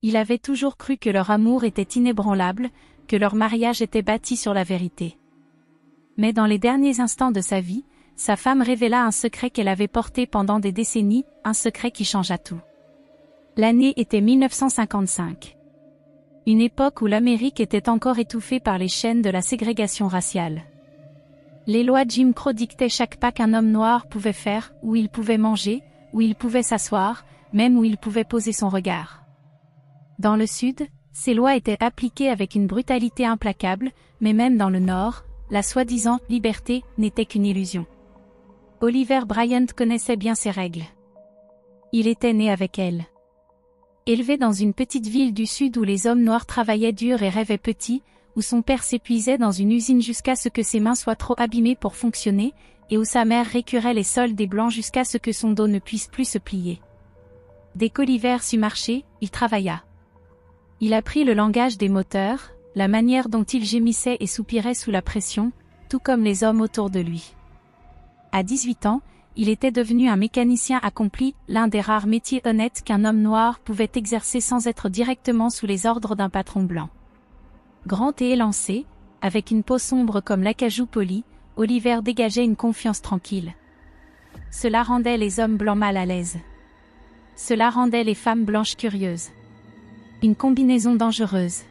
Il avait toujours cru que leur amour était inébranlable, que leur mariage était bâti sur la vérité. Mais dans les derniers instants de sa vie, sa femme révéla un secret qu'elle avait porté pendant des décennies, un secret qui changea tout. L'année était 1955. Une époque où l'Amérique était encore étouffée par les chaînes de la ségrégation raciale. Les lois Jim Crow dictaient chaque pas qu'un homme noir pouvait faire, où il pouvait manger, où il pouvait s'asseoir, même où il pouvait poser son regard. Dans le Sud, ces lois étaient appliquées avec une brutalité implacable, mais même dans le Nord, la soi-disant « liberté » n'était qu'une illusion. Oliver Bryant connaissait bien ces règles. Il était né avec elles. Élevé dans une petite ville du Sud où les hommes noirs travaillaient dur et rêvaient petit, où son père s'épuisait dans une usine jusqu'à ce que ses mains soient trop abîmées pour fonctionner, et où sa mère récurait les sols des blancs jusqu'à ce que son dos ne puisse plus se plier. Dès qu'Oliver sut marcher, il travailla. Il apprit le langage des moteurs, la manière dont il gémissait et soupirait sous la pression, tout comme les hommes autour de lui. À 18 ans, il était devenu un mécanicien accompli, l'un des rares métiers honnêtes qu'un homme noir pouvait exercer sans être directement sous les ordres d'un patron blanc. Grand et élancé, avec une peau sombre comme l'acajou poli, Oliver dégageait une confiance tranquille. Cela rendait les hommes blancs mal à l'aise. Cela rendait les femmes blanches curieuses. Une combinaison dangereuse.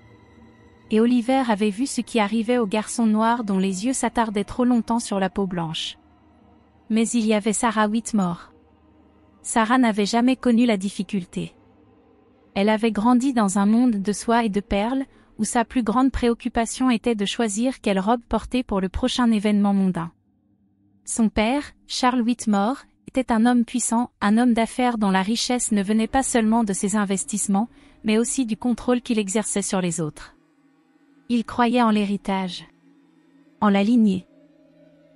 Et Oliver avait vu ce qui arrivait aux garçons noirs dont les yeux s'attardaient trop longtemps sur la peau blanche. Mais il y avait Sarah Whitmore. Sarah n'avait jamais connu la difficulté. Elle avait grandi dans un monde de soie et de perles, où sa plus grande préoccupation était de choisir quelle robe porter pour le prochain événement mondain. Son père, Charles Whitmore, était un homme puissant, un homme d'affaires dont la richesse ne venait pas seulement de ses investissements, mais aussi du contrôle qu'il exerçait sur les autres. Il croyait en l'héritage, en la lignée,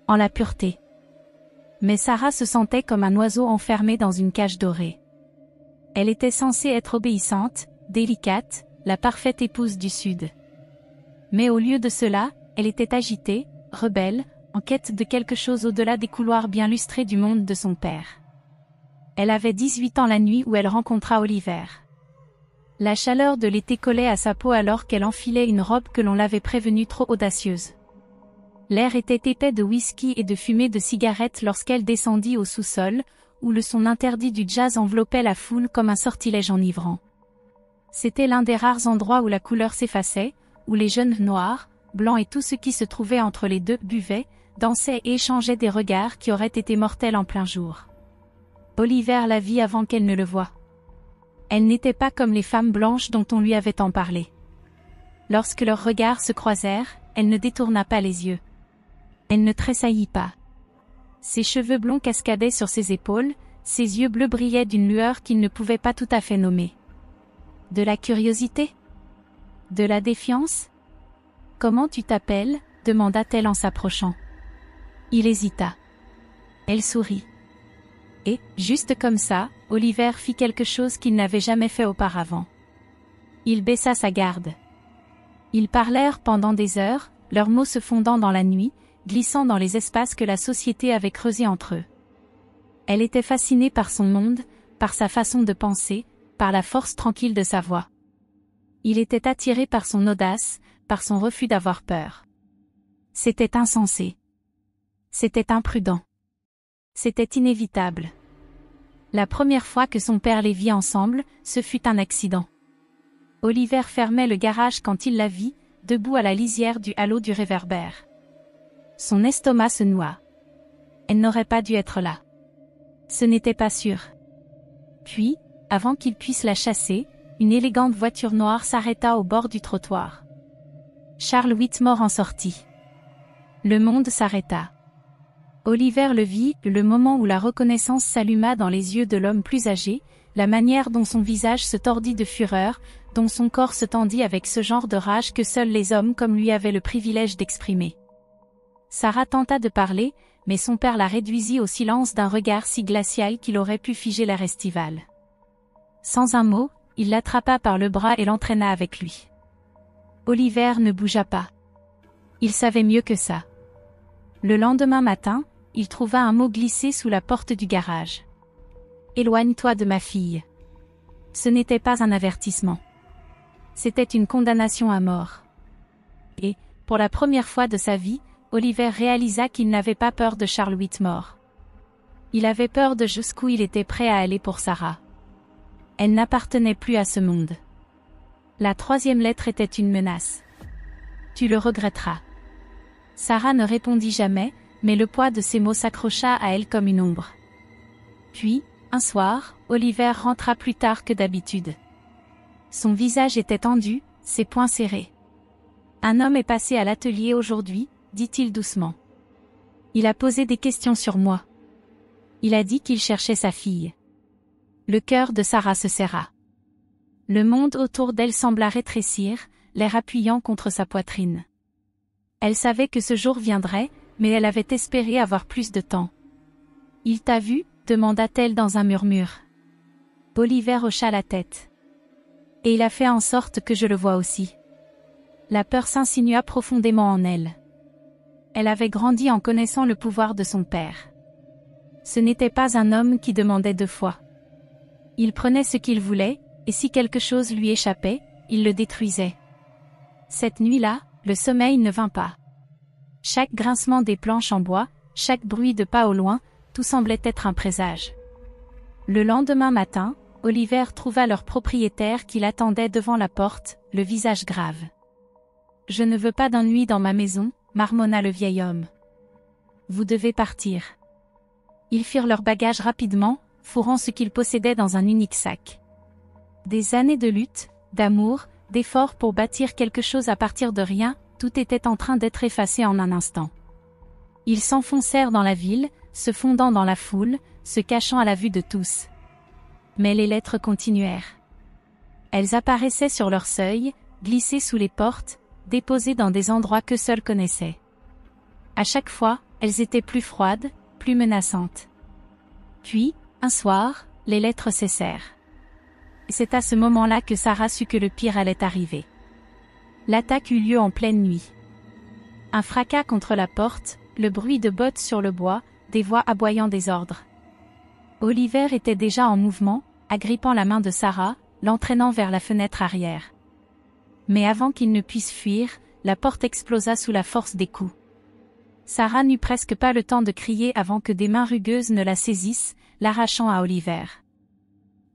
en la pureté. Mais Sarah se sentait comme un oiseau enfermé dans une cage dorée. Elle était censée être obéissante, délicate, la parfaite épouse du Sud. Mais au lieu de cela, elle était agitée, rebelle, en quête de quelque chose au-delà des couloirs bien lustrés du monde de son père. Elle avait 18 ans la nuit où elle rencontra Oliver. La chaleur de l'été collait à sa peau alors qu'elle enfilait une robe que l'on l'avait prévenue trop audacieuse. L'air était épais de whisky et de fumée de cigarettes lorsqu'elle descendit au sous-sol, où le son interdit du jazz enveloppait la foule comme un sortilège enivrant. C'était l'un des rares endroits où la couleur s'effaçait, où les jeunes noirs, blancs et tout ce qui se trouvait entre les deux buvaient, dansaient et échangeaient des regards qui auraient été mortels en plein jour. Oliver la vit avant qu'elle ne le voie. Elle n'était pas comme les femmes blanches dont on lui avait tant parlé. Lorsque leurs regards se croisèrent, elle ne détourna pas les yeux. Elle ne tressaillit pas. Ses cheveux blonds cascadaient sur ses épaules, ses yeux bleus brillaient d'une lueur qu'il ne pouvait pas tout à fait nommer. De la curiosité? De la défiance? « Comment tu t'appelles » demanda-t-elle en s'approchant. Il hésita. Elle sourit. Et, juste comme ça, Oliver fit quelque chose qu'il n'avait jamais fait auparavant. Il baissa sa garde. Ils parlèrent pendant des heures, leurs mots se fondant dans la nuit, glissant dans les espaces que la société avait creusés entre eux. Elle était fascinée par son monde, par sa façon de penser, par la force tranquille de sa voix. Il était attiré par son audace, par son refus d'avoir peur. C'était insensé. C'était imprudent. C'était inévitable. La première fois que son père les vit ensemble, ce fut un accident. Oliver fermait le garage quand il la vit, debout à la lisière du halo du réverbère. Son estomac se noua. Elle n'aurait pas dû être là. Ce n'était pas sûr. Puis, avant qu'il puisse la chasser, une élégante voiture noire s'arrêta au bord du trottoir. Charles Whitmore en sortit. Le monde s'arrêta. Oliver le vit, le moment où la reconnaissance s'alluma dans les yeux de l'homme plus âgé, la manière dont son visage se tordit de fureur, dont son corps se tendit avec ce genre de rage que seuls les hommes comme lui avaient le privilège d'exprimer. Sarah tenta de parler, mais son père la réduisit au silence d'un regard si glacial qu'il aurait pu figer l'air estival. Sans un mot, il l'attrapa par le bras et l'entraîna avec lui. Oliver ne bougea pas. Il savait mieux que ça. Le lendemain matin, il trouva un mot glissé sous la porte du garage. « Éloigne-toi de ma fille. » Ce n'était pas un avertissement. C'était une condamnation à mort. Et, pour la première fois de sa vie, Oliver réalisa qu'il n'avait pas peur de Charles Whitmore. Il avait peur de jusqu'où il était prêt à aller pour Sarah. Elle n'appartenait plus à ce monde. La troisième lettre était une menace. Tu le regretteras. Sarah ne répondit jamais, mais le poids de ces mots s'accrocha à elle comme une ombre. Puis, un soir, Oliver rentra plus tard que d'habitude. Son visage était tendu, ses poings serrés. Un homme est passé à l'atelier aujourd'hui, dit-il doucement. Il a posé des questions sur moi. Il a dit qu'il cherchait sa fille. Le cœur de Sarah se serra. Le monde autour d'elle sembla rétrécir, l'air appuyant contre sa poitrine. Elle savait que ce jour viendrait, mais elle avait espéré avoir plus de temps. « Il t'a vu ?» demanda-t-elle dans un murmure. Oliver hocha la tête. « Et il a fait en sorte que je le voie aussi. » La peur s'insinua profondément en elle. Elle avait grandi en connaissant le pouvoir de son père. Ce n'était pas un homme qui demandait deux fois. Il prenait ce qu'il voulait, et si quelque chose lui échappait, il le détruisait. Cette nuit-là, le sommeil ne vint pas. Chaque grincement des planches en bois, chaque bruit de pas au loin, tout semblait être un présage. Le lendemain matin, Oliver trouva leur propriétaire qui l'attendait devant la porte, le visage grave. « Je ne veux pas d'ennui dans ma maison », marmonna le vieil homme. « Vous devez partir. » Ils firent leurs bagages rapidement, fourrant ce qu'ils possédaient dans un unique sac. Des années de lutte, d'amour, d'efforts pour bâtir quelque chose à partir de rien, tout était en train d'être effacé en un instant. Ils s'enfoncèrent dans la ville, se fondant dans la foule, se cachant à la vue de tous. Mais les lettres continuèrent. Elles apparaissaient sur leur seuil, glissées sous les portes, déposées dans des endroits que seuls connaissaient. À chaque fois, elles étaient plus froides, plus menaçantes. Puis, un soir, les lettres cessèrent. C'est à ce moment-là que Sarah sut que le pire allait arriver. L'attaque eut lieu en pleine nuit. Un fracas contre la porte, le bruit de bottes sur le bois, des voix aboyant des ordres. Oliver était déjà en mouvement, agrippant la main de Sarah, l'entraînant vers la fenêtre arrière. Mais avant qu'il ne puisse fuir, la porte explosa sous la force des coups. Sarah n'eut presque pas le temps de crier avant que des mains rugueuses ne la saisissent, l'arrachant à Oliver.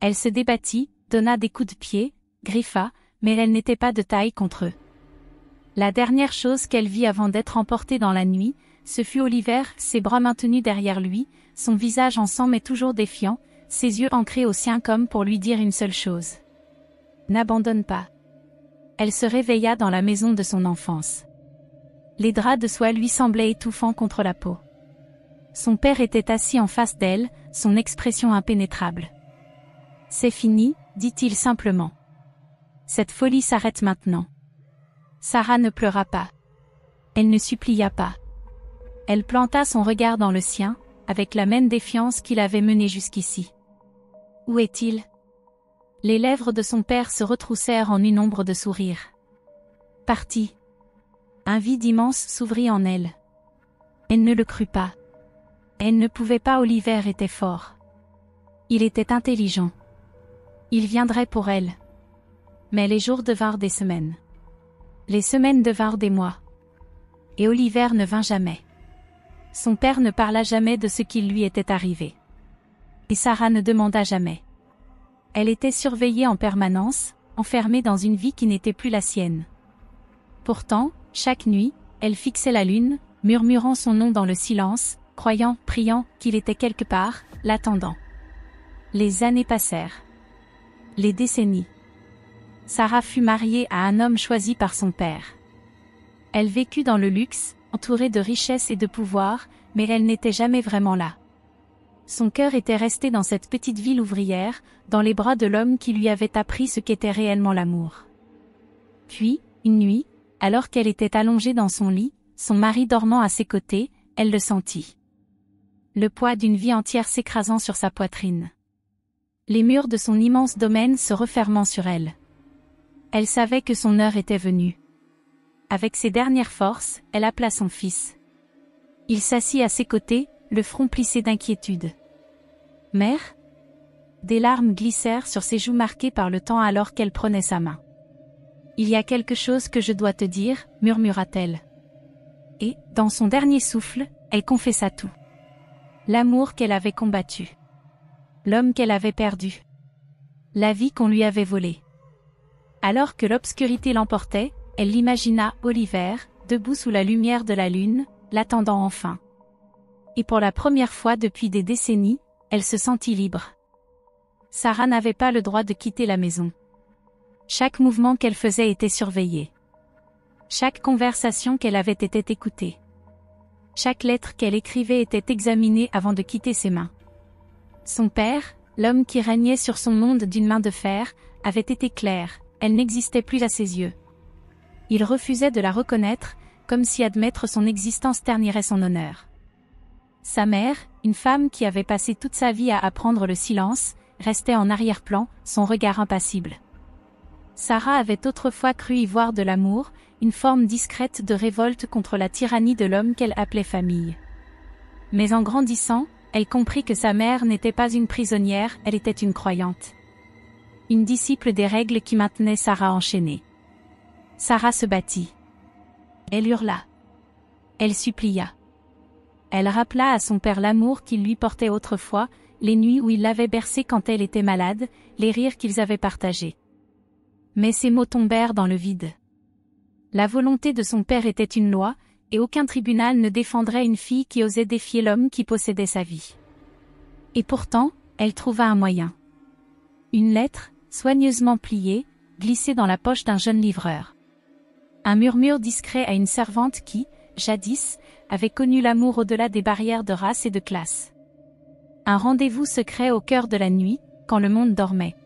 Elle se débattit, donna des coups de pied, griffa, mais elle n'était pas de taille contre eux. La dernière chose qu'elle vit avant d'être emportée dans la nuit, ce fut Oliver, ses bras maintenus derrière lui, son visage en sang mais toujours défiant, ses yeux ancrés aux siens comme pour lui dire une seule chose. « N'abandonne pas. » Elle se réveilla dans la maison de son enfance. Les draps de soie lui semblaient étouffants contre la peau. Son père était assis en face d'elle, son expression impénétrable. « C'est fini », dit-il simplement. « Cette folie s'arrête maintenant. » Sarah ne pleura pas. Elle ne supplia pas. Elle planta son regard dans le sien, avec la même défiance qu'il avait mené jusqu'ici. « Où est-il » Les lèvres de son père se retroussèrent en une ombre de sourire. Parti. Un vide immense s'ouvrit en elle. Elle ne le crut pas. Elle ne pouvait pas. Oliver était fort. Il était intelligent. Il viendrait pour elle. Mais les jours devinrent des semaines. Les semaines devinrent des mois. Et Oliver ne vint jamais. Son père ne parla jamais de ce qui lui était arrivé. Et Sarah ne demanda jamais. Elle était surveillée en permanence, enfermée dans une vie qui n'était plus la sienne. Pourtant, chaque nuit, elle fixait la lune, murmurant son nom dans le silence, croyant, priant, qu'il était quelque part, l'attendant. Les années passèrent. Les décennies. Sarah fut mariée à un homme choisi par son père. Elle vécut dans le luxe, entourée de richesses et de pouvoir, mais elle n'était jamais vraiment là. Son cœur était resté dans cette petite ville ouvrière, dans les bras de l'homme qui lui avait appris ce qu'était réellement l'amour. Puis, une nuit, alors qu'elle était allongée dans son lit, son mari dormant à ses côtés, elle le sentit. Le poids d'une vie entière s'écrasant sur sa poitrine. Les murs de son immense domaine se refermant sur elle. Elle savait que son heure était venue. Avec ses dernières forces, elle appela son fils. Il s'assit à ses côtés, le front plissé d'inquiétude. « Mère ?» Des larmes glissèrent sur ses joues marquées par le temps alors qu'elle prenait sa main. Il y a quelque chose que je dois te dire, murmura-t-elle. Et, dans son dernier souffle, elle confessa tout. L'amour qu'elle avait combattu. L'homme qu'elle avait perdu. La vie qu'on lui avait volée. Alors que l'obscurité l'emportait, elle l'imagina, Oliver, debout sous la lumière de la lune, l'attendant enfin. Et pour la première fois depuis des décennies, elle se sentit libre. Sarah n'avait pas le droit de quitter la maison. Chaque mouvement qu'elle faisait était surveillé. Chaque conversation qu'elle avait été écoutée. Chaque lettre qu'elle écrivait était examinée avant de quitter ses mains. Son père, l'homme qui régnait sur son monde d'une main de fer, avait été clair, elle n'existait plus à ses yeux. Il refusait de la reconnaître, comme si admettre son existence ternirait son honneur. Sa mère, une femme qui avait passé toute sa vie à apprendre le silence, restait en arrière-plan, son regard impassible. Sarah avait autrefois cru y voir de l'amour, une forme discrète de révolte contre la tyrannie de l'homme qu'elle appelait famille. Mais en grandissant, elle comprit que sa mère n'était pas une prisonnière, elle était une croyante. Une disciple des règles qui maintenait Sarah enchaînée. Sarah se battit. Elle hurla. Elle supplia. Elle rappela à son père l'amour qu'il lui portait autrefois, les nuits où il l'avait bercée quand elle était malade, les rires qu'ils avaient partagés. Mais ces mots tombèrent dans le vide. La volonté de son père était une loi, et aucun tribunal ne défendrait une fille qui osait défier l'homme qui possédait sa vie. Et pourtant, elle trouva un moyen. Une lettre, soigneusement pliée, glissée dans la poche d'un jeune livreur. Un murmure discret à une servante qui, jadis, avait connu l'amour au-delà des barrières de race et de classe. Un rendez-vous secret au cœur de la nuit, quand le monde dormait.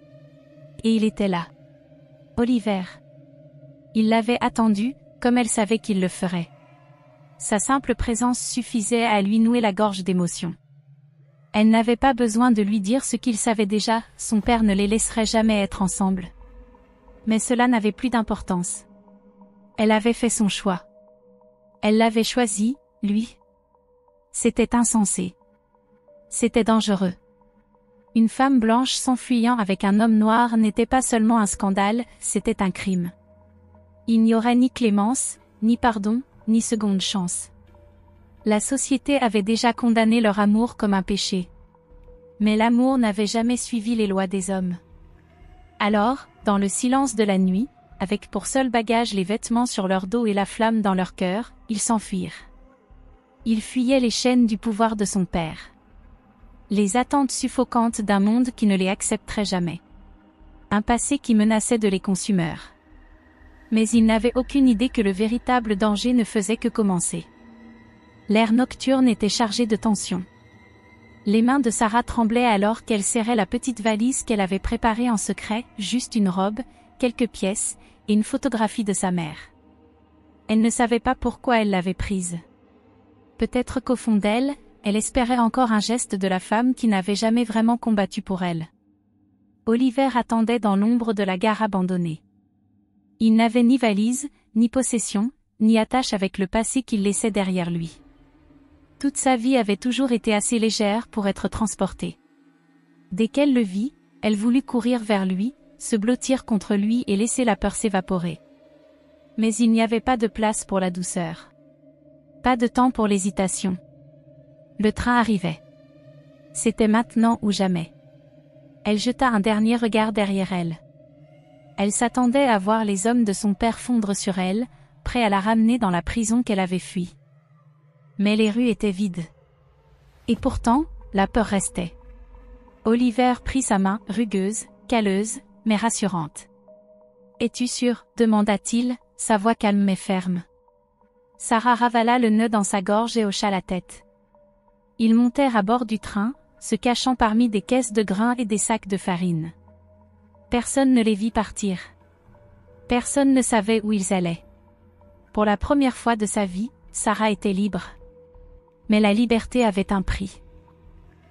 Et il était là. Oliver. Il l'avait attendu, comme elle savait qu'il le ferait. Sa simple présence suffisait à lui nouer la gorge d'émotion. Elle n'avait pas besoin de lui dire ce qu'il savait déjà, son père ne les laisserait jamais être ensemble. Mais cela n'avait plus d'importance. Elle avait fait son choix. Elle l'avait choisi, lui. C'était insensé. C'était dangereux. Une femme blanche s'enfuyant avec un homme noir n'était pas seulement un scandale, c'était un crime. Il n'y aurait ni clémence, ni pardon, ni seconde chance. La société avait déjà condamné leur amour comme un péché. Mais l'amour n'avait jamais suivi les lois des hommes. Alors, dans le silence de la nuit, avec pour seul bagage les vêtements sur leur dos et la flamme dans leur cœur, ils s'enfuirent. Ils fuyaient les chaînes du pouvoir de son père. Les attentes suffocantes d'un monde qui ne les accepterait jamais. Un passé qui menaçait de les consumer. Mais ils n'avaient aucune idée que le véritable danger ne faisait que commencer. L'air nocturne était chargé de tension. Les mains de Sarah tremblaient alors qu'elle serrait la petite valise qu'elle avait préparée en secret, juste une robe, quelques pièces, et une photographie de sa mère. Elle ne savait pas pourquoi elle l'avait prise. Peut-être qu'au fond d'elle, elle espérait encore un geste de la femme qui n'avait jamais vraiment combattu pour elle. Oliver attendait dans l'ombre de la gare abandonnée. Il n'avait ni valise, ni possession, ni attache avec le passé qu'il laissait derrière lui. Toute sa vie avait toujours été assez légère pour être transportée. Dès qu'elle le vit, elle voulut courir vers lui, se blottir contre lui et laisser la peur s'évaporer. Mais il n'y avait pas de place pour la douceur. Pas de temps pour l'hésitation. Le train arrivait. C'était maintenant ou jamais. Elle jeta un dernier regard derrière elle. Elle s'attendait à voir les hommes de son père fondre sur elle, prêts à la ramener dans la prison qu'elle avait fuie. Mais les rues étaient vides. Et pourtant, la peur restait. Oliver prit sa main, rugueuse, calleuse, mais rassurante. « Es-tu sûre ?» demanda-t-il, sa voix calme mais ferme. Sarah ravala le nœud dans sa gorge et hocha la tête. Ils montèrent à bord du train, se cachant parmi des caisses de grains et des sacs de farine. Personne ne les vit partir. Personne ne savait où ils allaient. Pour la première fois de sa vie, Sarah était libre. Mais la liberté avait un prix.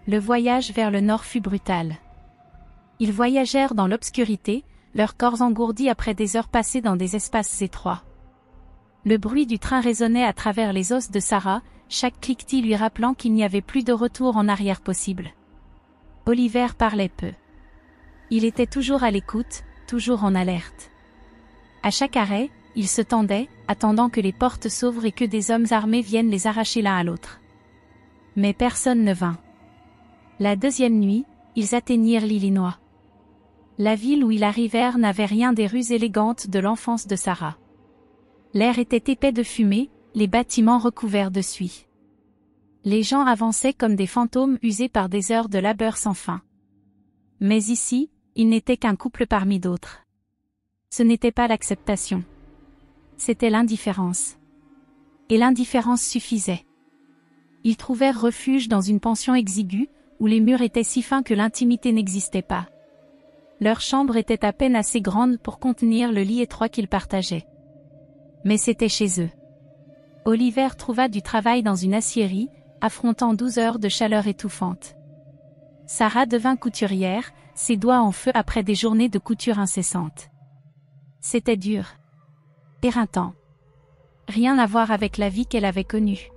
Le voyage vers le nord fut brutal. Ils voyagèrent dans l'obscurité, leurs corps engourdis après des heures passées dans des espaces étroits. Le bruit du train résonnait à travers les os de Sarah, chaque cliquetis lui rappelant qu'il n'y avait plus de retour en arrière possible. Oliver parlait peu. Il était toujours à l'écoute, toujours en alerte. À chaque arrêt, ils se tendaient, attendant que les portes s'ouvrent et que des hommes armés viennent les arracher l'un à l'autre. Mais personne ne vint. La deuxième nuit, ils atteignirent l'Illinois. La ville où ils arrivèrent n'avait rien des rues élégantes de l'enfance de Sarah. L'air était épais de fumée, les bâtiments recouverts de suie. Les gens avançaient comme des fantômes usés par des heures de labeur sans fin. Mais ici, ils n'étaient qu'un couple parmi d'autres. Ce n'était pas l'acceptation. C'était l'indifférence. Et l'indifférence suffisait. Ils trouvèrent refuge dans une pension exiguë, où les murs étaient si fins que l'intimité n'existait pas. Leur chambre était à peine assez grande pour contenir le lit étroit qu'ils partageaient. Mais c'était chez eux. Oliver trouva du travail dans une aciérie, affrontant 12 heures de chaleur étouffante. Sarah devint couturière, ses doigts en feu après des journées de couture incessantes. C'était dur. Éreintant. Rien à voir avec la vie qu'elle avait connue.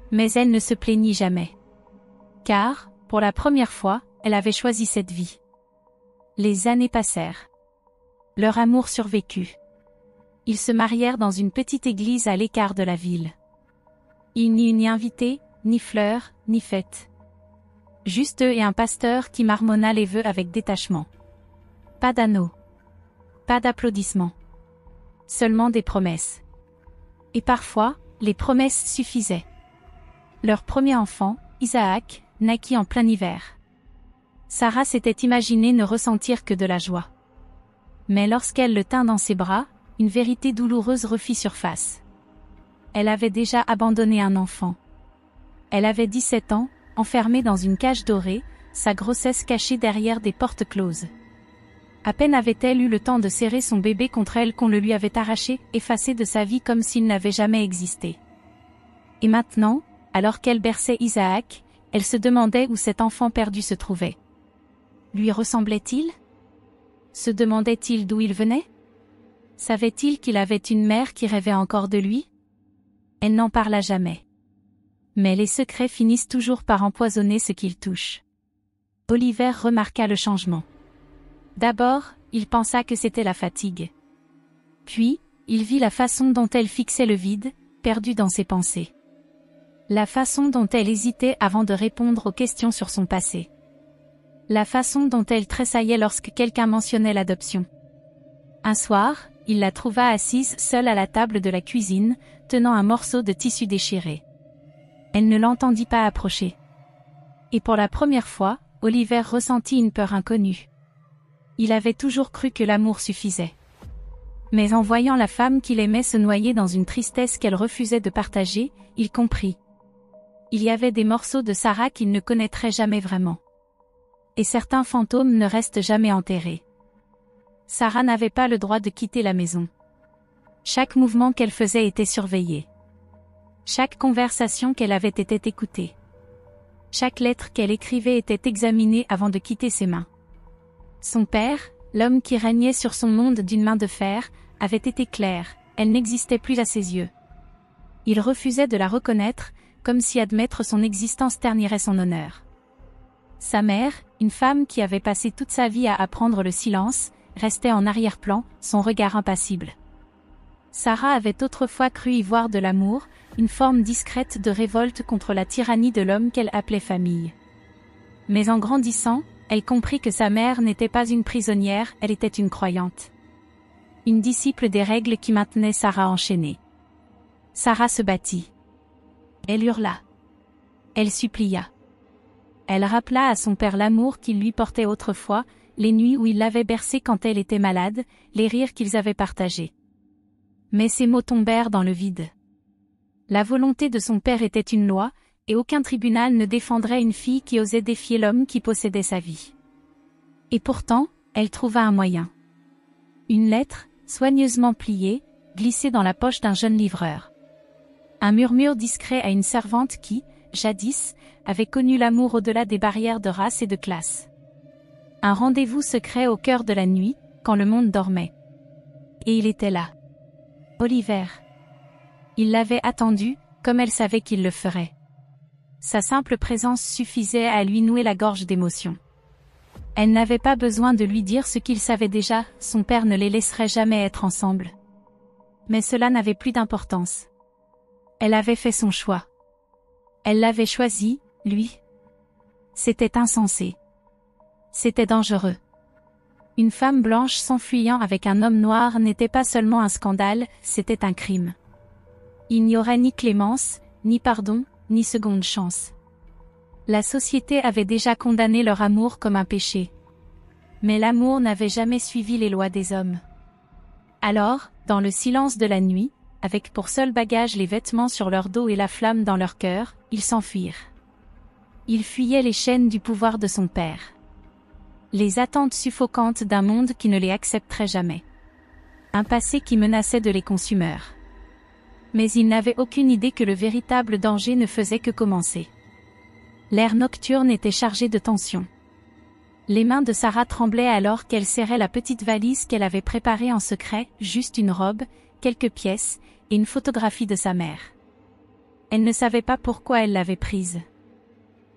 Mais elle ne se plaignit jamais. Car, pour la première fois, elle avait choisi cette vie. Les années passèrent. Leur amour survécut. Ils se marièrent dans une petite église à l'écart de la ville. Il n'y eut ni invité, ni fleurs, ni fête. Juste eux et un pasteur qui marmonna les vœux avec détachement. Pas d'anneaux. Pas d'applaudissements. Seulement des promesses. Et parfois, les promesses suffisaient. Leur premier enfant, Isaac, naquit en plein hiver. Sarah s'était imaginé ne ressentir que de la joie. Mais lorsqu'elle le tint dans ses bras, une vérité douloureuse refit surface. Elle avait déjà abandonné un enfant. Elle avait 17 ans, enfermée dans une cage dorée, sa grossesse cachée derrière des portes closes. À peine avait-elle eu le temps de serrer son bébé contre elle qu'on le lui avait arraché, effacé de sa vie comme s'il n'avait jamais existé. Et maintenant, alors qu'elle berçait Isaac, elle se demandait où cet enfant perdu se trouvait. Lui ressemblait-il? Se demandait-il d'où il venait? Savait-il qu'il avait une mère qui rêvait encore de lui? Elle n'en parla jamais. Mais les secrets finissent toujours par empoisonner ce qu'ils touchent. Oliver remarqua le changement. D'abord, il pensa que c'était la fatigue. Puis, il vit la façon dont elle fixait le vide, perdue dans ses pensées. La façon dont elle hésitait avant de répondre aux questions sur son passé. La façon dont elle tressaillait lorsque quelqu'un mentionnait l'adoption. Un soir, il la trouva assise seule à la table de la cuisine, tenant un morceau de tissu déchiré. Elle ne l'entendit pas approcher. Et pour la première fois, Oliver ressentit une peur inconnue. Il avait toujours cru que l'amour suffisait. Mais en voyant la femme qu'il aimait se noyer dans une tristesse qu'elle refusait de partager, il comprit. Il y avait des morceaux de Sarah qu'il ne connaîtrait jamais vraiment. Et certains fantômes ne restent jamais enterrés. Sarah n'avait pas le droit de quitter la maison. Chaque mouvement qu'elle faisait était surveillé. Chaque conversation qu'elle avait été écoutée. Chaque lettre qu'elle écrivait était examinée avant de quitter ses mains. Son père, l'homme qui régnait sur son monde d'une main de fer, avait été clair, elle n'existait plus à ses yeux. Il refusait de la reconnaître, comme si admettre son existence ternirait son honneur. Sa mère, une femme qui avait passé toute sa vie à apprendre le silence, restait en arrière-plan, son regard impassible. Sarah avait autrefois cru y voir de l'amour, une forme discrète de révolte contre la tyrannie de l'homme qu'elle appelait famille. Mais en grandissant, elle comprit que sa mère n'était pas une prisonnière, elle était une croyante. Une disciple des règles qui maintenaient Sarah enchaînée. Sarah se battit. Elle hurla. Elle supplia. Elle rappela à son père l'amour qu'il lui portait autrefois, les nuits où il l'avait bercée quand elle était malade, les rires qu'ils avaient partagés. Mais ces mots tombèrent dans le vide. La volonté de son père était une loi, et aucun tribunal ne défendrait une fille qui osait défier l'homme qui possédait sa vie. Et pourtant, elle trouva un moyen. Une lettre, soigneusement pliée, glissée dans la poche d'un jeune livreur. Un murmure discret à une servante qui, jadis, avait connu l'amour au-delà des barrières de race et de classe. Un rendez-vous secret au cœur de la nuit, quand le monde dormait. Et il était là. Oliver. Il l'avait attendu, comme elle savait qu'il le ferait. Sa simple présence suffisait à lui nouer la gorge d'émotion. Elle n'avait pas besoin de lui dire ce qu'il savait déjà, son père ne les laisserait jamais être ensemble. Mais cela n'avait plus d'importance. Elle avait fait son choix. Elle l'avait choisi, lui. C'était insensé. C'était dangereux. Une femme blanche s'enfuyant avec un homme noir n'était pas seulement un scandale, c'était un crime. Il n'y aurait ni clémence, ni pardon, ni seconde chance. La société avait déjà condamné leur amour comme un péché. Mais l'amour n'avait jamais suivi les lois des hommes. Alors, dans le silence de la nuit, avec pour seul bagage les vêtements sur leur dos et la flamme dans leur cœur, ils s'enfuirent. Ils fuyaient les chaînes du pouvoir de son père. Les attentes suffocantes d'un monde qui ne les accepterait jamais. Un passé qui menaçait de les consumer. Mais ils n'avaient aucune idée que le véritable danger ne faisait que commencer. L'air nocturne était chargé de tension. Les mains de Sarah tremblaient alors qu'elle serrait la petite valise qu'elle avait préparée en secret, juste une robe, quelques pièces, et une photographie de sa mère. Elle ne savait pas pourquoi elle l'avait prise.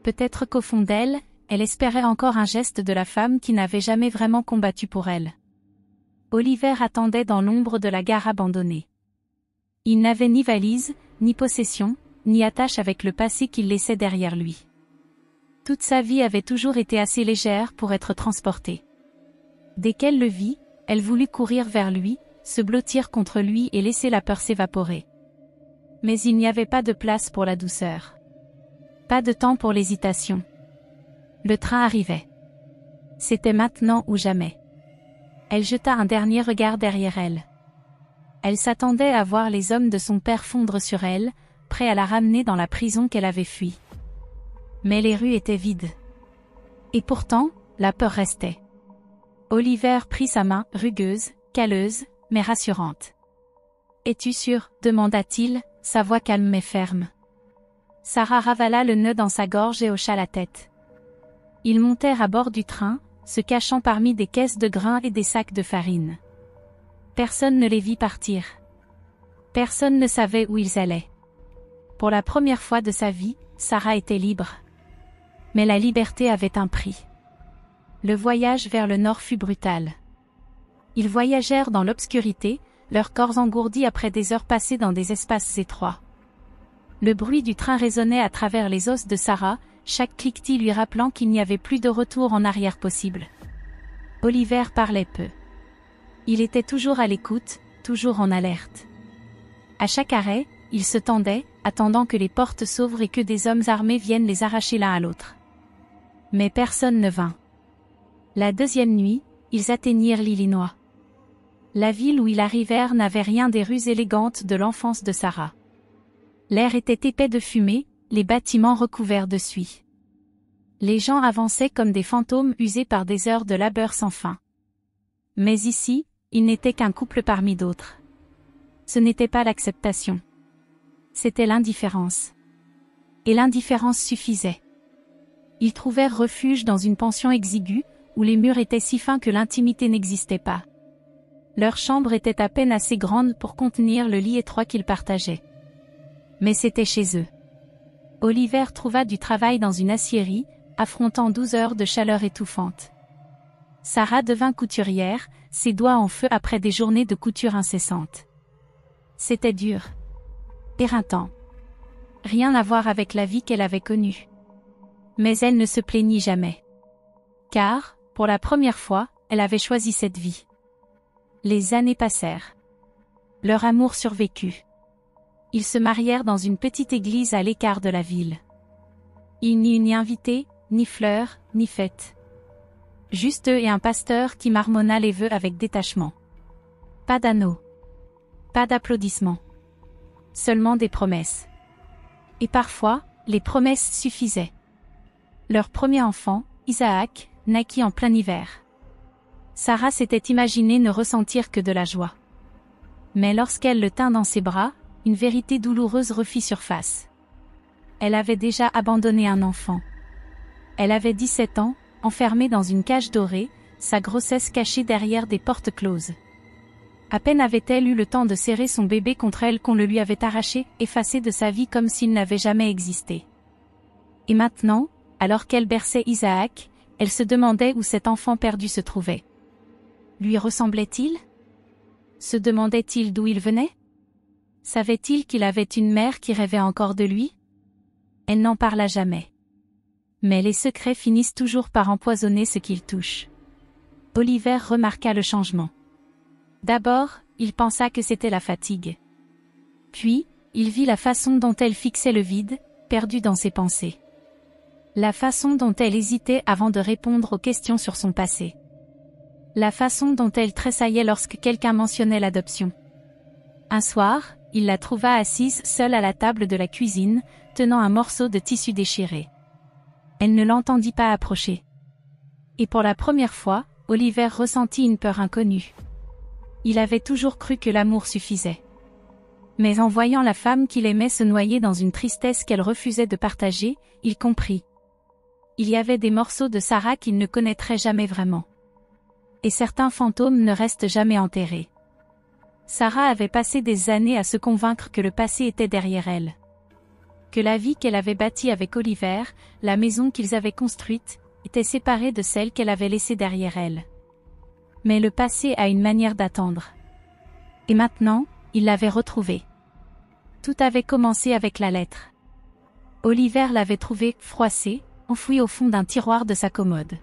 Peut-être qu'au fond d'elle, elle espérait encore un geste de la femme qui n'avait jamais vraiment combattu pour elle. Oliver attendait dans l'ombre de la gare abandonnée. Il n'avait ni valise, ni possession, ni attache avec le passé qu'il laissait derrière lui. Toute sa vie avait toujours été assez légère pour être transportée. Dès qu'elle le vit, elle voulut courir vers lui, se blottir contre lui et laisser la peur s'évaporer. Mais il n'y avait pas de place pour la douceur. Pas de temps pour l'hésitation. Le train arrivait. C'était maintenant ou jamais. Elle jeta un dernier regard derrière elle. Elle s'attendait à voir les hommes de son père fondre sur elle, prêts à la ramener dans la prison qu'elle avait fui. Mais les rues étaient vides. Et pourtant, la peur restait. Oliver prit sa main, rugueuse, calleuse, mais rassurante. « Es-tu sûre ?» demanda-t-il, sa voix calme mais ferme. Sarah ravala le nœud dans sa gorge et hocha la tête. Ils montèrent à bord du train, se cachant parmi des caisses de grains et des sacs de farine. Personne ne les vit partir. Personne ne savait où ils allaient. Pour la première fois de sa vie, Sarah était libre. Mais la liberté avait un prix. Le voyage vers le nord fut brutal. Ils voyagèrent dans l'obscurité, leurs corps engourdis après des heures passées dans des espaces étroits. Le bruit du train résonnait à travers les os de Sarah, chaque cliquetis lui rappelant qu'il n'y avait plus de retour en arrière possible. Oliver parlait peu. Il était toujours à l'écoute, toujours en alerte. À chaque arrêt, il se tendait, attendant que les portes s'ouvrent et que des hommes armés viennent les arracher l'un à l'autre. Mais personne ne vint. La deuxième nuit, ils atteignirent l'Illinois. La ville où ils arrivèrent n'avait rien des rues élégantes de l'enfance de Sarah. L'air était épais de fumée, les bâtiments recouverts de suie. Les gens avançaient comme des fantômes usés par des heures de labeur sans fin. Mais ici, ils n'étaient qu'un couple parmi d'autres. Ce n'était pas l'acceptation. C'était l'indifférence. Et l'indifférence suffisait. Ils trouvèrent refuge dans une pension exiguë, où les murs étaient si fins que l'intimité n'existait pas. Leur chambre était à peine assez grande pour contenir le lit étroit qu'ils partageaient. Mais c'était chez eux. Oliver trouva du travail dans une aciérie, affrontant 12 heures de chaleur étouffante. Sarah devint couturière, ses doigts en feu après des journées de couture incessantes. C'était dur. Éreintant. Rien à voir avec la vie qu'elle avait connue. Mais elle ne se plaignit jamais. Car, pour la première fois, elle avait choisi cette vie. Les années passèrent. Leur amour survécut. Ils se marièrent dans une petite église à l'écart de la ville. Il n'y eut ni invité, ni fleurs, ni fête. Juste eux et un pasteur qui marmonna les vœux avec détachement. Pas d'anneaux. Pas d'applaudissements. Seulement des promesses. Et parfois, les promesses suffisaient. Leur premier enfant, Isaac, naquit en plein hiver. Sarah s'était imaginé ne ressentir que de la joie. Mais lorsqu'elle le tint dans ses bras, une vérité douloureuse refit surface. Elle avait déjà abandonné un enfant. Elle avait 17 ans, enfermée dans une cage dorée, sa grossesse cachée derrière des portes closes. À peine avait-elle eu le temps de serrer son bébé contre elle qu'on le lui avait arraché, effacé de sa vie comme s'il n'avait jamais existé. Et maintenant, alors qu'elle berçait Isaac, elle se demandait où cet enfant perdu se trouvait. Lui ressemblait-il? Se demandait-il d'où il venait? Savait-il qu'il avait une mère qui rêvait encore de lui? Elle n'en parla jamais. Mais les secrets finissent toujours par empoisonner ce qu'ils touchent. Oliver remarqua le changement. D'abord, il pensa que c'était la fatigue. Puis, il vit la façon dont elle fixait le vide, perdue dans ses pensées. La façon dont elle hésitait avant de répondre aux questions sur son passé. La façon dont elle tressaillait lorsque quelqu'un mentionnait l'adoption. Un soir, il la trouva assise seule à la table de la cuisine, tenant un morceau de tissu déchiré. Elle ne l'entendit pas approcher. Et pour la première fois, Oliver ressentit une peur inconnue. Il avait toujours cru que l'amour suffisait. Mais en voyant la femme qu'il aimait se noyer dans une tristesse qu'elle refusait de partager, il comprit. Il y avait des morceaux de Sarah qu'il ne connaîtrait jamais vraiment. Et certains fantômes ne restent jamais enterrés. Sarah avait passé des années à se convaincre que le passé était derrière elle. Que la vie qu'elle avait bâtie avec Oliver, la maison qu'ils avaient construite, était séparée de celle qu'elle avait laissée derrière elle. Mais le passé a une manière d'attendre. Et maintenant, il l'avait retrouvée. Tout avait commencé avec la lettre. Oliver l'avait trouvée froissée, enfouie au fond d'un tiroir de sa commode.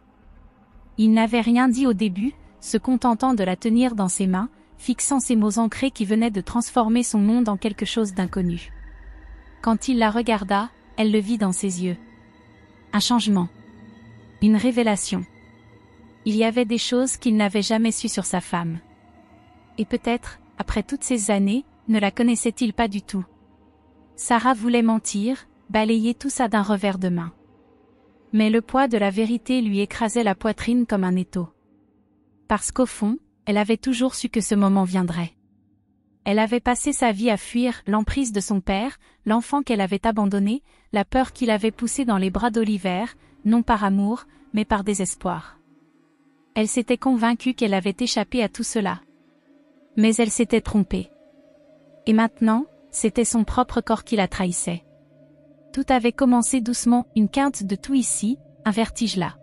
Il n'avait rien dit au début, se contentant de la tenir dans ses mains, fixant ces mots ancrés qui venaient de transformer son monde en quelque chose d'inconnu. Quand il la regarda, elle le vit dans ses yeux. Un changement. Une révélation. Il y avait des choses qu'il n'avait jamais sues sur sa femme. Et peut-être, après toutes ces années, ne la connaissait-il pas du tout. Sarah voulait mentir, balayer tout ça d'un revers de main. Mais le poids de la vérité lui écrasait la poitrine comme un étau. Parce qu'au fond, elle avait toujours su que ce moment viendrait. Elle avait passé sa vie à fuir l'emprise de son père, l'enfant qu'elle avait abandonné, la peur qu'il avait poussé dans les bras d'Oliver, non par amour, mais par désespoir. Elle s'était convaincue qu'elle avait échappé à tout cela. Mais elle s'était trompée. Et maintenant, c'était son propre corps qui la trahissait. Tout avait commencé doucement, une quinte de tout ici, un vertige là.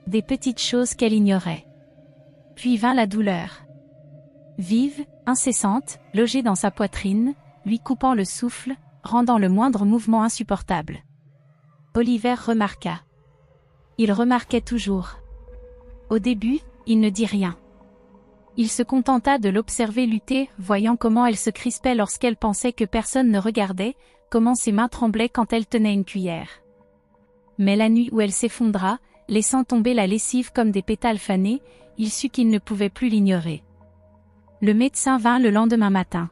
Des petites choses qu'elle ignorait. Puis vint la douleur. Vive, incessante, logée dans sa poitrine, lui coupant le souffle, rendant le moindre mouvement insupportable. Oliver remarqua. Il remarquait toujours. Au début, il ne dit rien. Il se contenta de l'observer lutter, voyant comment elle se crispait lorsqu'elle pensait que personne ne regardait, comment ses mains tremblaient quand elle tenait une cuillère. Mais la nuit où elle s'effondra, laissant tomber la lessive comme des pétales fanés, il sut qu'il ne pouvait plus l'ignorer. Le médecin vint le lendemain matin.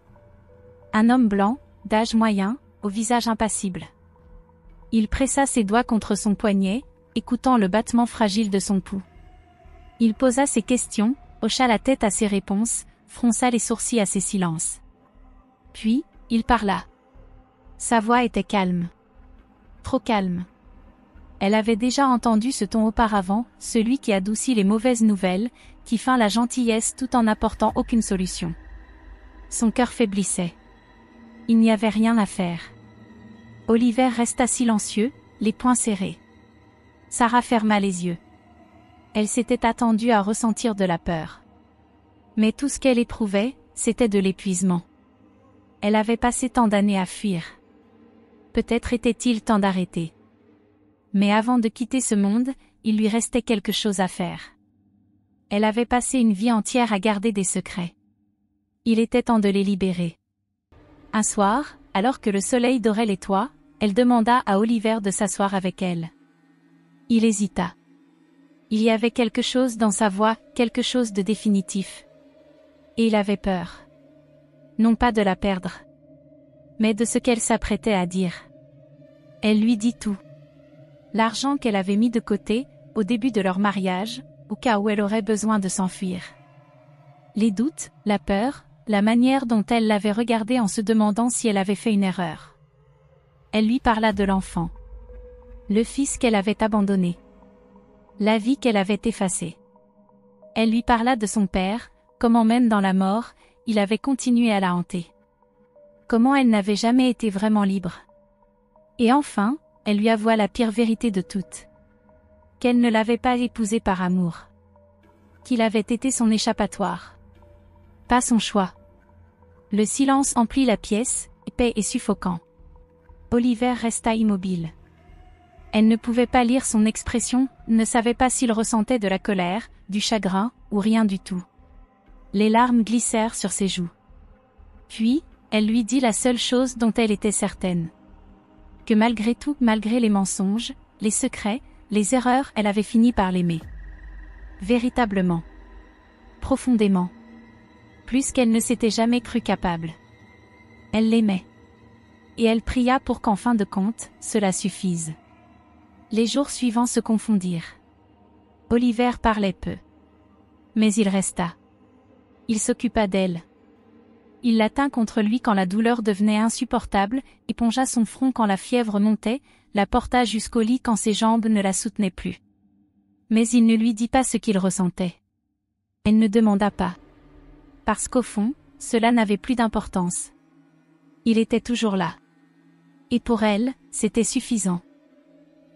Un homme blanc, d'âge moyen, au visage impassible. Il pressa ses doigts contre son poignet, écoutant le battement fragile de son pouls. Il posa ses questions, hocha la tête à ses réponses, fronça les sourcils à ses silences. Puis, il parla. Sa voix était calme. Trop calme. Elle avait déjà entendu ce ton auparavant, celui qui adoucit les mauvaises nouvelles, qui feint la gentillesse tout en n'apportant aucune solution. Son cœur faiblissait. Il n'y avait rien à faire. Oliver resta silencieux, les poings serrés. Sarah ferma les yeux. Elle s'était attendue à ressentir de la peur. Mais tout ce qu'elle éprouvait, c'était de l'épuisement. Elle avait passé tant d'années à fuir. Peut-être était-il temps d'arrêter. Mais avant de quitter ce monde, il lui restait quelque chose à faire. Elle avait passé une vie entière à garder des secrets. Il était temps de les libérer. Un soir, alors que le soleil dorait les toits, elle demanda à Oliver de s'asseoir avec elle. Il hésita. Il y avait quelque chose dans sa voix, quelque chose de définitif. Et il avait peur. Non pas de la perdre, mais de ce qu'elle s'apprêtait à dire. Elle lui dit tout. L'argent qu'elle avait mis de côté, au début de leur mariage, au cas où elle aurait besoin de s'enfuir. Les doutes, la peur, la manière dont elle l'avait regardé en se demandant si elle avait fait une erreur. Elle lui parla de l'enfant. Le fils qu'elle avait abandonné. La vie qu'elle avait effacée. Elle lui parla de son père, comment même dans la mort, il avait continué à la hanter. Comment elle n'avait jamais été vraiment libre. Et enfin, elle lui avoua la pire vérité de toutes. qu'elle ne l'avait pas épousé par amour. Qu'il avait été son échappatoire. Pas son choix. Le silence emplit la pièce, épais et suffocant. Oliver resta immobile. Elle ne pouvait pas lire son expression, ne savait pas s'il ressentait de la colère, du chagrin, ou rien du tout. Les larmes glissèrent sur ses joues. Puis, elle lui dit la seule chose dont elle était certaine. Que malgré tout, malgré les mensonges, les secrets, les erreurs, elle avait fini par l'aimer. Véritablement. Profondément. Plus qu'elle ne s'était jamais crue capable. Elle l'aimait. Et elle pria pour qu'en fin de compte, cela suffise. Les jours suivants se confondirent. Oliver parlait peu. Mais il resta. Il s'occupa d'elle. Il la tint contre lui quand la douleur devenait insupportable, épongea son front quand la fièvre montait, la porta jusqu'au lit quand ses jambes ne la soutenaient plus. Mais il ne lui dit pas ce qu'il ressentait. Elle ne demanda pas. Parce qu'au fond, cela n'avait plus d'importance. Il était toujours là. Et pour elle, c'était suffisant.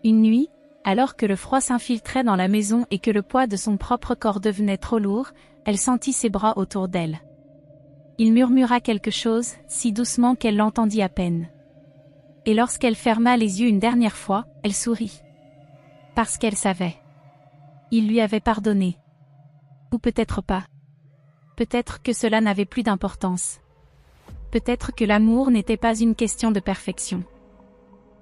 Une nuit, alors que le froid s'infiltrait dans la maison et que le poids de son propre corps devenait trop lourd, elle sentit ses bras autour d'elle. Il murmura quelque chose, si doucement qu'elle l'entendit à peine. Et lorsqu'elle ferma les yeux une dernière fois, elle sourit. Parce qu'elle savait. Il lui avait pardonné. Ou peut-être pas. Peut-être que cela n'avait plus d'importance. Peut-être que l'amour n'était pas une question de perfection.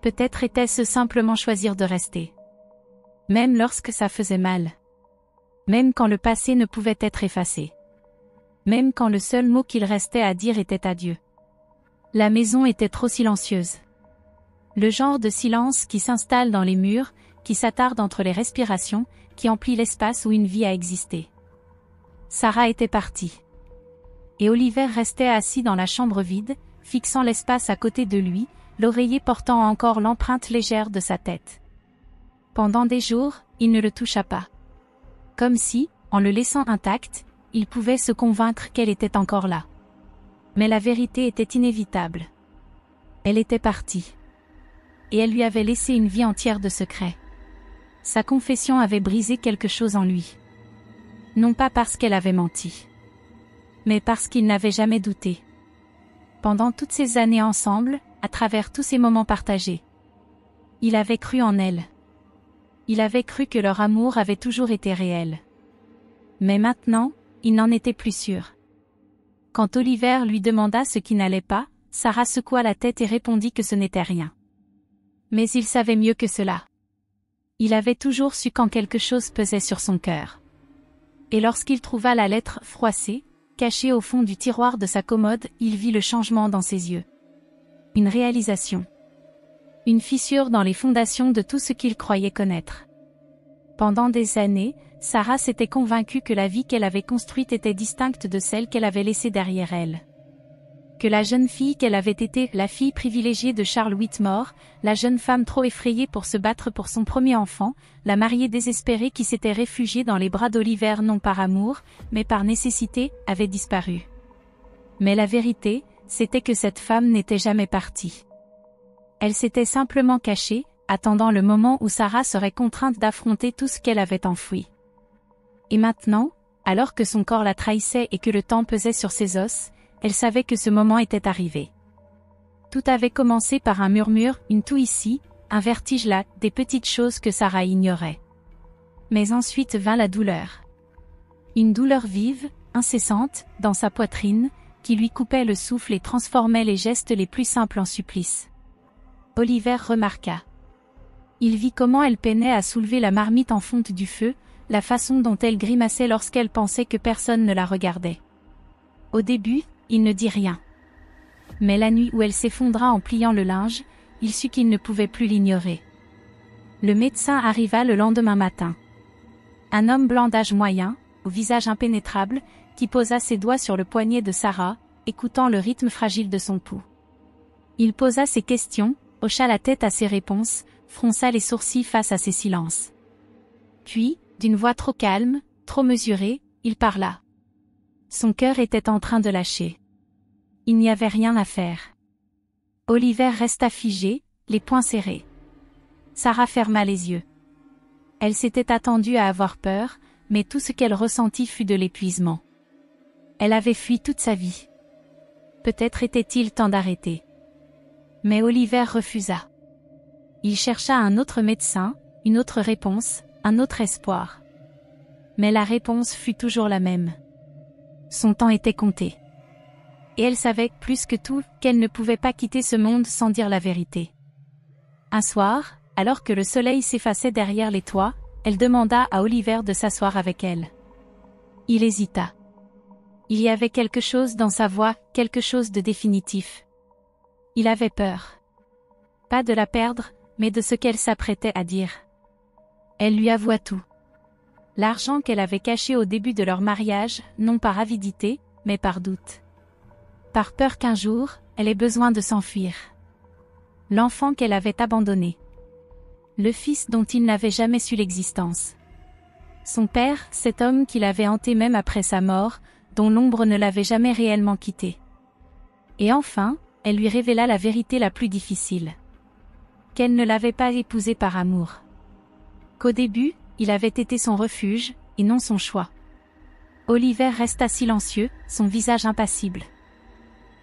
Peut-être était-ce simplement choisir de rester. Même lorsque ça faisait mal. Même quand le passé ne pouvait être effacé. Même quand le seul mot qu'il restait à dire était adieu. La maison était trop silencieuse. Le genre de silence qui s'installe dans les murs, qui s'attarde entre les respirations, qui emplit l'espace où une vie a existé. Sarah était partie. Et Oliver restait assis dans la chambre vide, fixant l'espace à côté de lui, l'oreiller portant encore l'empreinte légère de sa tête. Pendant des jours, il ne le toucha pas. Comme si, en le laissant intact, il pouvait se convaincre qu'elle était encore là. Mais la vérité était inévitable. Elle était partie. Et elle lui avait laissé une vie entière de secrets. Sa confession avait brisé quelque chose en lui. Non pas parce qu'elle avait menti. Mais parce qu'il n'avait jamais douté. Pendant toutes ces années ensemble, à travers tous ces moments partagés. Il avait cru en elle. Il avait cru que leur amour avait toujours été réel. Mais maintenant, il n'en était plus sûr. Quand Oliver lui demanda ce qui n'allait pas, Sarah secoua la tête et répondit que ce n'était rien. Mais il savait mieux que cela. Il avait toujours su quand quelque chose pesait sur son cœur. Et lorsqu'il trouva la lettre froissée, cachée au fond du tiroir de sa commode, il vit le changement dans ses yeux. Une réalisation. Une fissure dans les fondations de tout ce qu'il croyait connaître. Pendant des années, Sarah s'était convaincue que la vie qu'elle avait construite était distincte de celle qu'elle avait laissée derrière elle. Que la jeune fille qu'elle avait été, la fille privilégiée de Charles Whitmore, la jeune femme trop effrayée pour se battre pour son premier enfant, la mariée désespérée qui s'était réfugiée dans les bras d'Oliver non par amour, mais par nécessité, avait disparu. Mais la vérité, c'était que cette femme n'était jamais partie. Elle s'était simplement cachée, attendant le moment où Sarah serait contrainte d'affronter tout ce qu'elle avait enfoui. Et maintenant, alors que son corps la trahissait et que le temps pesait sur ses os, elle savait que ce moment était arrivé. Tout avait commencé par un murmure, une toux ici, un vertige là, des petites choses que Sarah ignorait. Mais ensuite vint la douleur. Une douleur vive, incessante, dans sa poitrine, qui lui coupait le souffle et transformait les gestes les plus simples en supplices. Oliver remarqua. Il vit comment elle peinait à soulever la marmite en fonte du feu, la façon dont elle grimaçait lorsqu'elle pensait que personne ne la regardait. Au début, il ne dit rien. Mais la nuit où elle s'effondra en pliant le linge, il sut qu'il ne pouvait plus l'ignorer. Le médecin arriva le lendemain matin. Un homme blanc d'âge moyen, au visage impénétrable, qui posa ses doigts sur le poignet de Sarah, écoutant le rythme fragile de son pouls. Il posa ses questions, hocha la tête à ses réponses, fronça les sourcils face à ses silences. Puis, d'une voix trop calme, trop mesurée, il parla. Son cœur était en train de lâcher. Il n'y avait rien à faire. Oliver resta figé, les poings serrés. Sarah ferma les yeux. Elle s'était attendue à avoir peur, mais tout ce qu'elle ressentit fut de l'épuisement. Elle avait fui toute sa vie. Peut-être était-il temps d'arrêter. Mais Oliver refusa. Il chercha un autre médecin, une autre réponse, un autre espoir. Mais la réponse fut toujours la même. Son temps était compté. Et elle savait, plus que tout, qu'elle ne pouvait pas quitter ce monde sans dire la vérité. Un soir, alors que le soleil s'effaçait derrière les toits, elle demanda à Oliver de s'asseoir avec elle. Il hésita. Il y avait quelque chose dans sa voix, quelque chose de définitif. Il avait peur. Pas de la perdre, mais de ce qu'elle s'apprêtait à dire. Elle lui avoua tout. L'argent qu'elle avait caché au début de leur mariage, non par avidité, mais par doute. Par peur qu'un jour, elle ait besoin de s'enfuir. L'enfant qu'elle avait abandonné. Le fils dont il n'avait jamais su l'existence. Son père, cet homme qui l'avait hanté même après sa mort, dont l'ombre ne l'avait jamais réellement quitté. Et enfin, elle lui révéla la vérité la plus difficile. Qu'elle ne l'avait pas épousé par amour. Qu'au début, il avait été son refuge, et non son choix. Oliver resta silencieux, son visage impassible.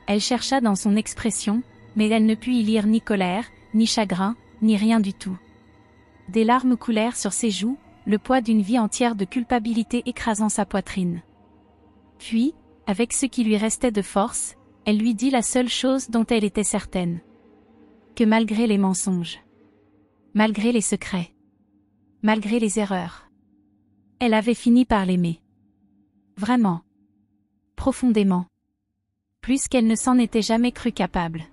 Elle chercha dans son expression, mais elle ne put y lire ni colère, ni chagrin, ni rien du tout. Des larmes coulèrent sur ses joues, le poids d'une vie entière de culpabilité écrasant sa poitrine. Puis, avec ce qui lui restait de force, elle lui dit la seule chose dont elle était certaine. Que malgré les mensonges, malgré les secrets, malgré les erreurs, elle avait fini par l'aimer. Vraiment. Profondément. Plus qu'elle ne s'en était jamais crue capable.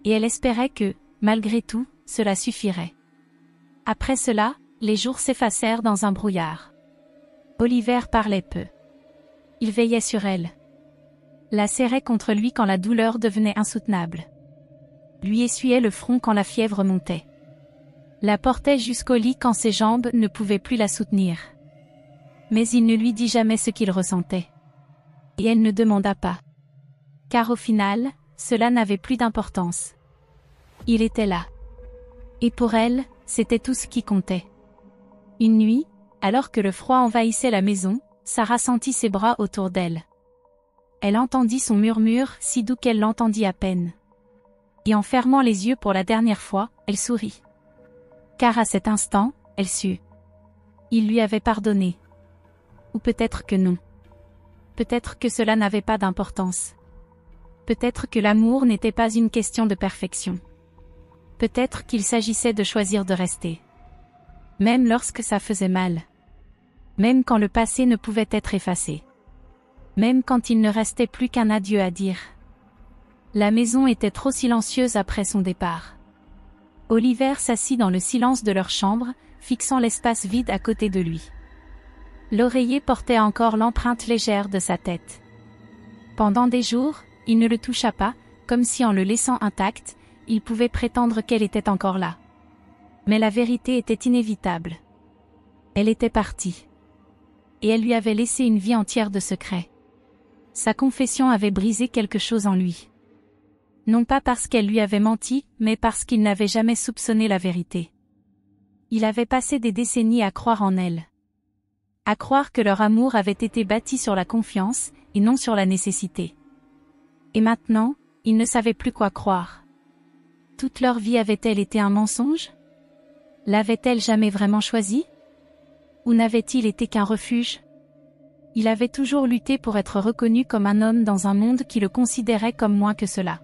Et elle espérait que, malgré tout, cela suffirait. Après cela, les jours s'effacèrent dans un brouillard. Oliver parlait peu. Il veillait sur elle. La serrait contre lui quand la douleur devenait insoutenable. Lui essuyait le front quand la fièvre montait. La portait jusqu'au lit quand ses jambes ne pouvaient plus la soutenir. Mais il ne lui dit jamais ce qu'il ressentait. Et elle ne demanda pas. Car au final, cela n'avait plus d'importance. Il était là. Et pour elle, c'était tout ce qui comptait. Une nuit, alors que le froid envahissait la maison, Sarah sentit ses bras autour d'elle. Elle entendit son murmure, si doux qu'elle l'entendit à peine. Et en fermant les yeux pour la dernière fois, elle sourit. Car à cet instant, elle sut. Il lui avait pardonné. Ou peut-être que non. Peut-être que cela n'avait pas d'importance. Peut-être que l'amour n'était pas une question de perfection. Peut-être qu'il s'agissait de choisir de rester. Même lorsque ça faisait mal. Même quand le passé ne pouvait être effacé. Même quand il ne restait plus qu'un adieu à dire. La maison était trop silencieuse après son départ. Oliver s'assit dans le silence de leur chambre, fixant l'espace vide à côté de lui. L'oreiller portait encore l'empreinte légère de sa tête. Pendant des jours, il ne le toucha pas, comme si en le laissant intact, il pouvait prétendre qu'elle était encore là. Mais la vérité était inévitable. Elle était partie. Et elle lui avait laissé une vie entière de secrets. Sa confession avait brisé quelque chose en lui. Non pas parce qu'elle lui avait menti, mais parce qu'il n'avait jamais soupçonné la vérité. Il avait passé des décennies à croire en elle. À croire que leur amour avait été bâti sur la confiance, et non sur la nécessité. Et maintenant, il ne savait plus quoi croire. Toute leur vie avait-elle été un mensonge? L'avait-elle jamais vraiment choisi? Ou n'avait-il été qu'un refuge? Il avait toujours lutté pour être reconnu comme un homme dans un monde qui le considérait comme moins que cela.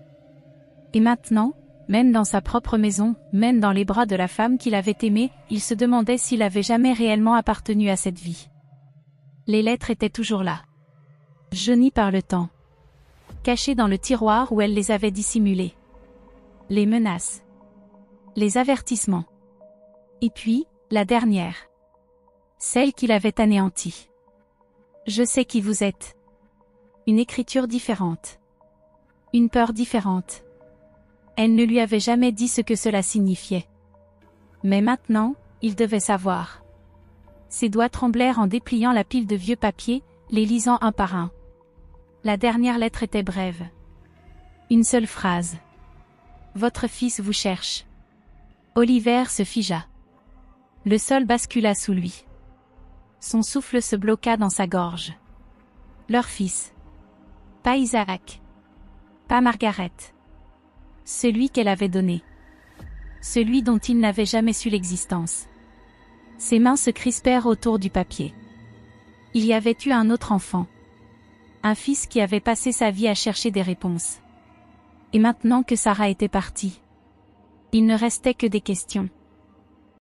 Et maintenant, même dans sa propre maison, même dans les bras de la femme qu'il avait aimée, il se demandait s'il avait jamais réellement appartenu à cette vie. Les lettres étaient toujours là. Jaunies par le temps. Cachées dans le tiroir où elle les avait dissimulées. Les menaces. Les avertissements. Et puis, la dernière. Celle qu'il avait anéantie. Je sais qui vous êtes. Une écriture différente. Une peur différente. Elle ne lui avait jamais dit ce que cela signifiait. Mais maintenant, il devait savoir. Ses doigts tremblèrent en dépliant la pile de vieux papiers, les lisant un par un. La dernière lettre était brève. Une seule phrase. Votre fils vous cherche. Oliver se figea. Le sol bascula sous lui. Son souffle se bloqua dans sa gorge. Leur fils. Pas Isaac. Pas Margaret. Celui qu'elle avait donné. Celui dont il n'avait jamais su l'existence. Ses mains se crispèrent autour du papier. Il y avait eu un autre enfant. Un fils qui avait passé sa vie à chercher des réponses. Et maintenant que Sarah était partie, il ne restait que des questions.